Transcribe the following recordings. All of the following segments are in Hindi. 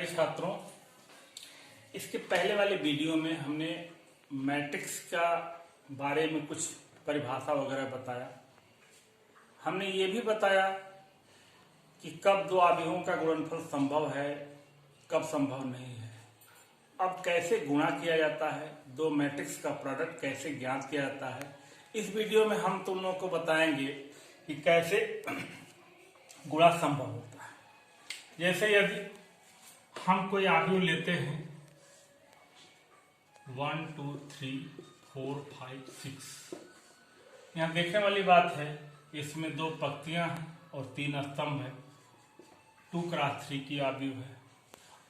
छात्रों, इसके पहले वाले वीडियो में हमने मैट्रिक्स का बारे में कुछ परिभाषा वगैरह बताया। हमने ये भी बताया कि कब दो आव्यूहों का गुणनफल संभव है, कब संभव नहीं है। अब कैसे गुणा किया जाता है, दो मैट्रिक्स का प्रोडक्ट कैसे ज्ञात किया जाता है, इस वीडियो में हम तुम लोगों को बताएंगे कि कैसे गुणा संभव होता है। जैसे यदि हम कोई आव्यूह लेते हैं 1 2 3 4 5 6, यहाँ देखने वाली बात है इसमें दो पंक्तियां हैं और 3 स्तंभ है। 2 × 3 की आव्यूह है।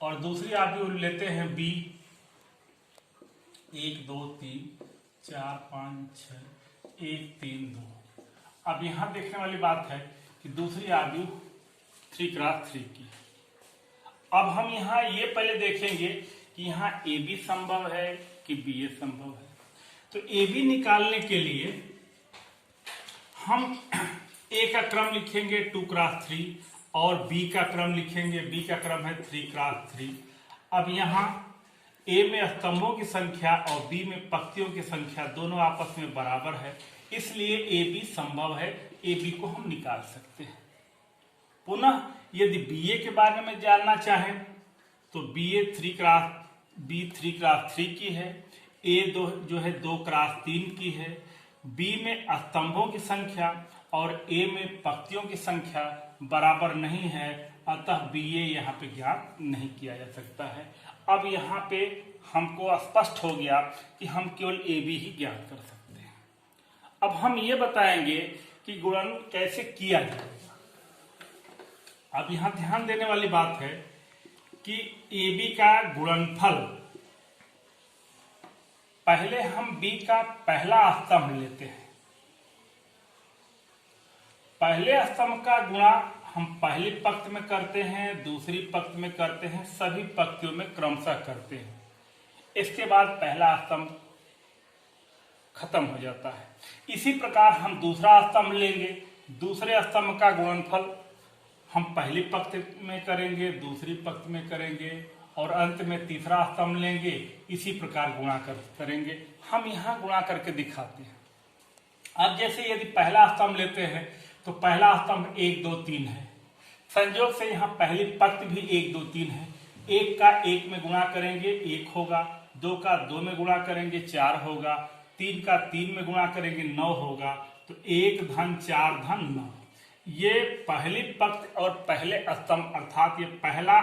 और दूसरी आव्यूह लेते हैं B 1 2 3 4 5 6 1 3 2। अब यहां देखने वाली बात है कि दूसरी आव्यूह 3 × 3 की। अब हम यहाँ ये पहले देखेंगे कि यहाँ AB संभव है कि BA संभव है। तो AB निकालने के लिए हम A का क्रम लिखेंगे 2 × 3 और B का क्रम लिखेंगे, B का क्रम है 3 × 3। अब यहाँ A में स्तंभों की संख्या और B में पंक्तियों की संख्या दोनों आपस में बराबर है, इसलिए AB संभव है। AB को हम निकाल सकते हैं। पुनः यदि BA के बारे में जानना चाहें तो BA 3 × 3 की है, A जो है 2 × 3 की है। B में स्तंभों की संख्या और A में पंक्तियों की संख्या बराबर नहीं है, अतः BA यहाँ पे ज्ञात नहीं किया जा सकता है। अब यहाँ पे हमको स्पष्ट हो गया कि हम केवल AB ही ज्ञात कर सकते हैं। अब हम ये बताएंगे कि गुणन कैसे किया जाएगा। अब यहाँ ध्यान देने वाली बात है कि AB का गुणनफल, पहले हम B का पहला स्तंभ लेते हैं। पहले स्तंभ का गुणा हम पहली पंक्ति में करते हैं, दूसरी पंक्ति में करते हैं, सभी पंक्तियों में क्रमशः करते हैं। इसके बाद पहला स्तंभ खत्म हो जाता है। इसी प्रकार हम दूसरा स्तंभ लेंगे। दूसरे स्तंभ का गुणनफल हम पहली पंक्ति में करेंगे, दूसरी पंक्ति में करेंगे और अंत में तीसरा स्तंभ लेंगे। इसी प्रकार गुणा करेंगे। हम यहाँ गुणा करके दिखाते हैं। अब जैसे यदि पहला स्तंभ लेते हैं तो पहला स्तंभ 1 2 3 है। संयोग से यहाँ पहली पंक्ति भी 1 2 3 है। 1 का 1 में गुणा करेंगे 1 होगा, 2 का 2 में गुणा करेंगे 4 होगा, 3 का 3 में गुणा करेंगे 9 होगा। तो 1 धन 4 धन 9, ये पहली पंक्ति और पहले स्तंभ अर्थात ये पहला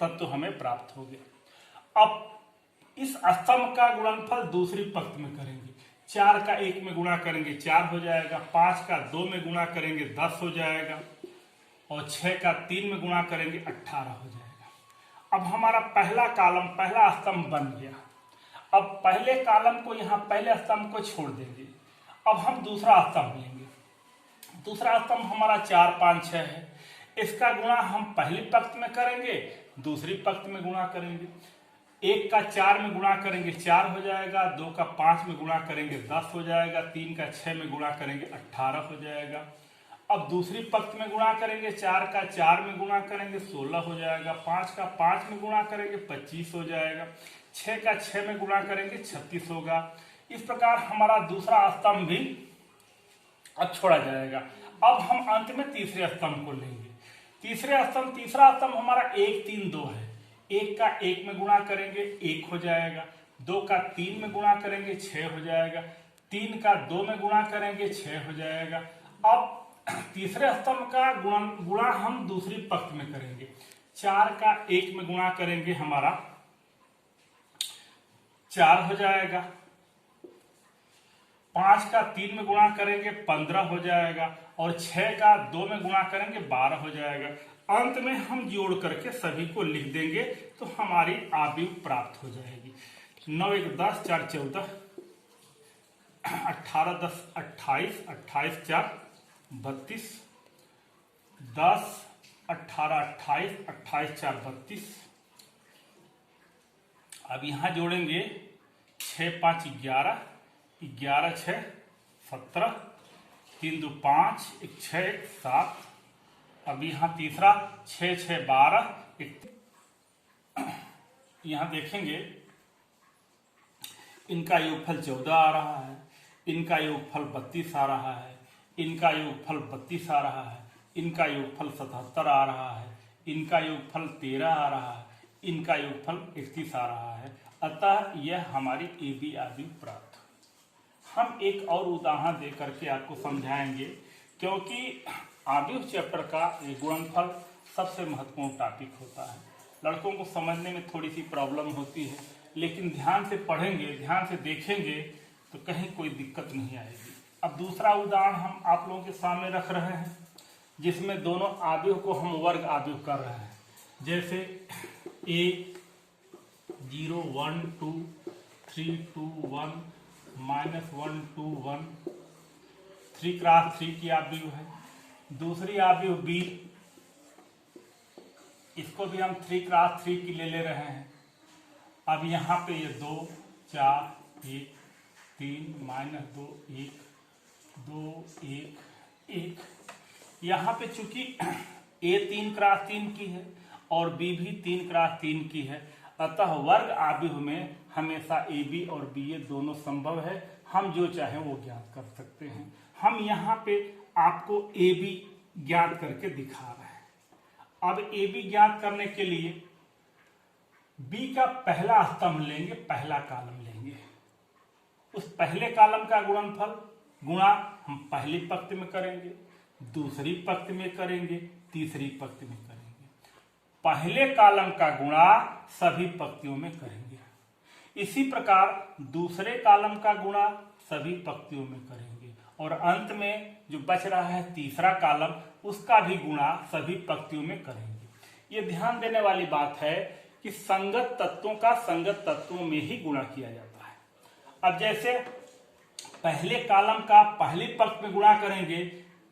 तत्व हमें प्राप्त हो गया। अब इस स्तंभ का गुणनफल दूसरी पंक्ति में करेंगे। 4 का 1 में गुणा करेंगे 4 हो जाएगा, 5 का 2 में गुणा करेंगे 10 हो जाएगा और 6 का 3 में गुणा करेंगे 18 हो जाएगा। अब हमारा पहला कॉलम, पहला स्तंभ बन गया। अब पहले कॉलम को, यहाँ पहले स्तंभ को छोड़ देंगे। अब हम दूसरा स्तंभ लेंगे। दूसरा स्तंभ हमारा 4 5 6 है। इसका गुणा हम पहली पंक्ति में करेंगे, दूसरी पंक्ति में गुणा करेंगे। 1 का 4 में गुणा करेंगे 4 हो जाएगा, 2 का 5 में गुणा करेंगे 10 हो जाएगा, 3 का 6 में गुणा करेंगे 18 हो जाएगा। अब दूसरी पंक्ति में गुणा करेंगे, 4 का 4 में गुणा करेंगे 16 हो जाएगा, 5 का 5 में गुणा करेंगे 25 हो जाएगा, 6 का 6 में गुणा करेंगे 36 होगा। इस प्रकार हमारा दूसरा स्तंभ भी अब छोड़ा जाएगा। अब हम अंत में तीसरे स्तंभ को लेंगे। तीसरा स्तंभ हमारा 1 3 2 है। 1 का 1 में गुणा करेंगे 1 हो जाएगा, 2 का 3 में गुणा करेंगे 6 हो जाएगा, 3 का 2 में गुणा करेंगे 6 हो जाएगा। अब तीसरे स्तंभ का गुणा हम दूसरी पंक्ति में करेंगे। 4 का 1 में गुणा करेंगे हमारा 4 हो जाएगा, 5 का 3 में गुणा करेंगे 15 हो जाएगा और 6 का 2 में गुणा करेंगे 12 हो जाएगा। अंत में हम जोड़ करके सभी को लिख देंगे तो हमारी आव्यूह प्राप्त हो जाएगी। 9 1 10 4 14, 18 10 28, 28 4 32, 10 18 28, 28 4 32। अब यहाँ जोड़ेंगे 6 5 11, 11 6 17, 3 2 5, 1 6 1 7। अब यहाँ तीसरा 6 6 12, यहां देखेंगे इनका योगफल 14 आ रहा है, इनका योगफल 32 आ रहा है, इनका योगफल 32 आ रहा है, इनका योगफल 77 आ रहा है, इनका योगफल 13 आ रहा है, इनका योगफल 31 आ रहा है। अतः यह हमारी AB आव्यूह प्राप्त। हम एक और उदाहरण दे करके आपको समझाएंगे, क्योंकि आव्यूह चैप्टर का ये गुणनफल सबसे महत्वपूर्ण टॉपिक होता है। लड़कों को समझने में थोड़ी सी प्रॉब्लम होती है, लेकिन ध्यान से पढ़ेंगे, ध्यान से देखेंगे तो कहीं कोई दिक्कत नहीं आएगी। अब दूसरा उदाहरण हम आप लोगों के सामने रख रहे हैं, जिसमें दोनों आव्यूह को हम वर्ग आव्यूह कर रहे हैं। जैसे A 0 1 2 3 2 1 -1 2 1 3 क्रॉस 3 की आव्यूह है। दूसरी आव्यूह B, इसको भी हम 3 क्रॉस 3 की ले रहे हैं। अब यहाँ पे ये 2 4 1 3 -2 1 2 1 1। यहाँ पे चूंकि A 3 क्रॉस 3 की है और B भी 3 क्रॉस 3 की है, अतः वर्ग आव्यूह में हमेशा AB और BA दोनों संभव है। हम जो चाहें वो ज्ञात कर सकते हैं। हम यहाँ पे आपको AB ज्ञात करके दिखा रहे हैं। अब AB ज्ञात करने के लिए B का पहला स्तंभ लेंगे, पहला कॉलम लेंगे। उस पहले कॉलम का गुणनफल गुणा हम पहली पंक्ति में करेंगे, दूसरी पंक्ति में करेंगे, तीसरी पंक्ति में करेंगे। पहले कॉलम का गुणा सभी पंक्तियों में करेंगे। इसी प्रकार दूसरे कॉलम का गुणा सभी पंक्तियों में करेंगे और अंत में जो बच रहा है तीसरा कॉलम, उसका भी गुणा सभी पंक्तियों में करेंगे। ये ध्यान देने वाली बात है कि संगत तत्वों का संगत तत्वों में ही गुणा किया जाता है। अब जैसे पहले कॉलम का पहली पंक्ति में गुणा करेंगे,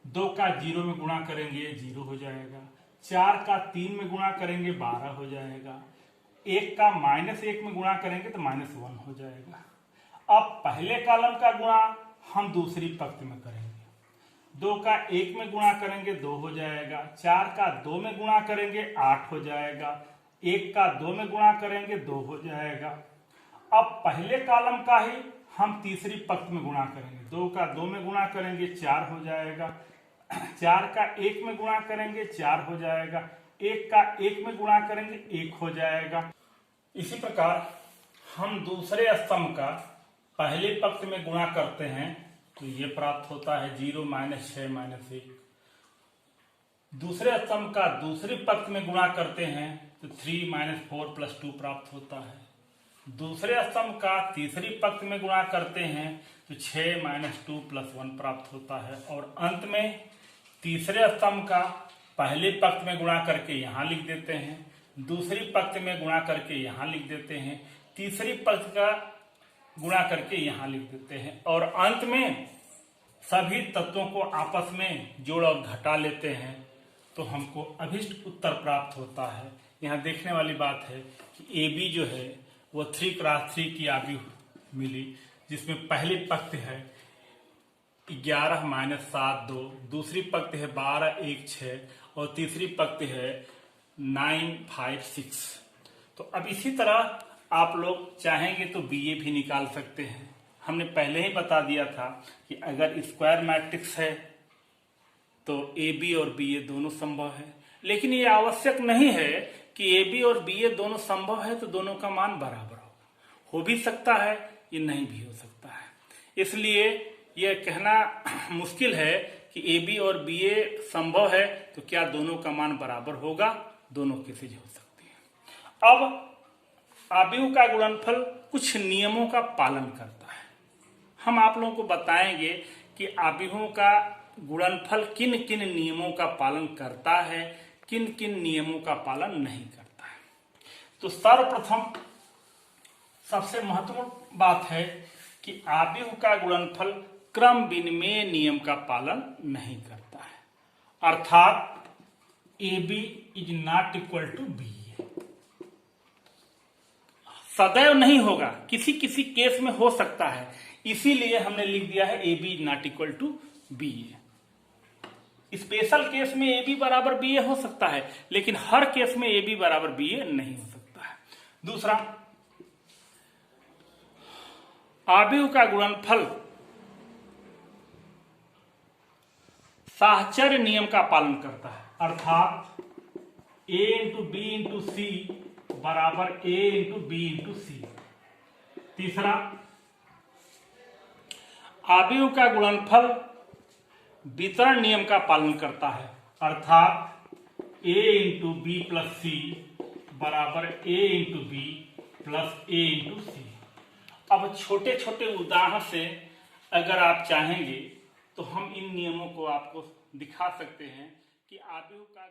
2 का 0 में गुणा करेंगे 0 हो जाएगा, 4 का 3 में गुणा करेंगे 12 हो जाएगा, 1 का -1 में गुणा करेंगे तो -1 हो जाएगा। अब पहले कॉलम का गुणा हम दूसरी पंक्ति में करेंगे, 2 का 1 में गुणा करेंगे 2 हो जाएगा, 4 का 2 में गुणा करेंगे 8 हो जाएगा, 1 का 2 में गुणा करेंगे 2 हो जाएगा। अब पहले कॉलम का ही हम तीसरी पंक्ति में गुणा करेंगे, 2 का 2 में गुणा करेंगे 4 हो जाएगा, 4 का 1 में गुणा करेंगे 4 हो जाएगा, 1 का 1 में गुणा करेंगे 1 हो जाएगा। इसी प्रकार हम दूसरे स्तंभ का पहली पंक्ति में गुणा करते हैं तो ये प्राप्त होता है 0 -6 -1। दूसरे स्तंभ का दूसरी पंक्ति में गुणा करते हैं तो 3 -4 + 2 प्राप्त होता है। दूसरे स्तंभ का तीसरी पंक्ति में गुणा करते हैं तो 6 -2 + 1 प्राप्त होता है और अंत में तीसरे स्तंभ का पहली पंक्ति में गुणा करके यहाँ लिख देते हैं, दूसरी पंक्ति में गुणा करके यहाँ लिख देते हैं, तीसरी पंक्ति का गुणा करके यहाँ लिख देते हैं और अंत में सभी तत्वों को आपस में जोड़ और घटा लेते हैं तो हमको अभिष्ट उत्तर प्राप्त होता है। यहाँ देखने वाली बात है कि AB जो है वो 3 क्रॉस 3 की आव्यूह मिली, जिसमें पहली पंक्ति है 11 -7 2, दूसरी पंक्ति है 12 1 6 और तीसरी पंक्ति है 9 5 6। तो अब इसी तरह आप लोग चाहेंगे तो BA भी निकाल सकते हैं। हमने पहले ही बता दिया था कि अगर स्क्वायर मैट्रिक्स है तो AB और BA दोनों संभव है, लेकिन ये आवश्यक नहीं है कि AB और BA दोनों संभव है तो दोनों का मान बराबर हो भी सकता है, ये नहीं भी हो सकता है। इसलिए यह कहना मुश्किल है कि AB और BA संभव है तो क्या दोनों का मान बराबर होगा, दोनों केसेज हो सकती है। अब आव्यूह का गुणनफल कुछ नियमों का पालन करता है। हम आप लोगों को बताएंगे कि आव्यूहों का गुणनफल किन किन नियमों का पालन करता है, किन किन नियमों का पालन नहीं करता है। तो सर्वप्रथम सबसे महत्वपूर्ण बात है कि आव्यूह का गुणनफल क्रम विनिमेय नियम का पालन नहीं करता है, अर्थात AB ≠ BA सदैव नहीं होगा, किसी किसी केस में हो सकता है, इसीलिए हमने लिख दिया है AB ≠ BA। स्पेशल केस में AB = BA हो सकता है, लेकिन हर केस में AB = BA नहीं हो सकता है। दूसरा, आव्यूह का गुणनफल साहचर्य नियम का पालन करता है, अर्थात a इंटू बी इंटू सी बराबर a इंटू बी इंटू सी। तीसरा, आव्यूह का गुणनफल वितरण नियम का पालन करता है, अर्थात a into B plus C बराबर a into B plus a into C. अब छोटे छोटे उदाहरण से अगर आप चाहेंगे तो हम इन नियमों को आपको दिखा सकते हैं कि आव्यूह का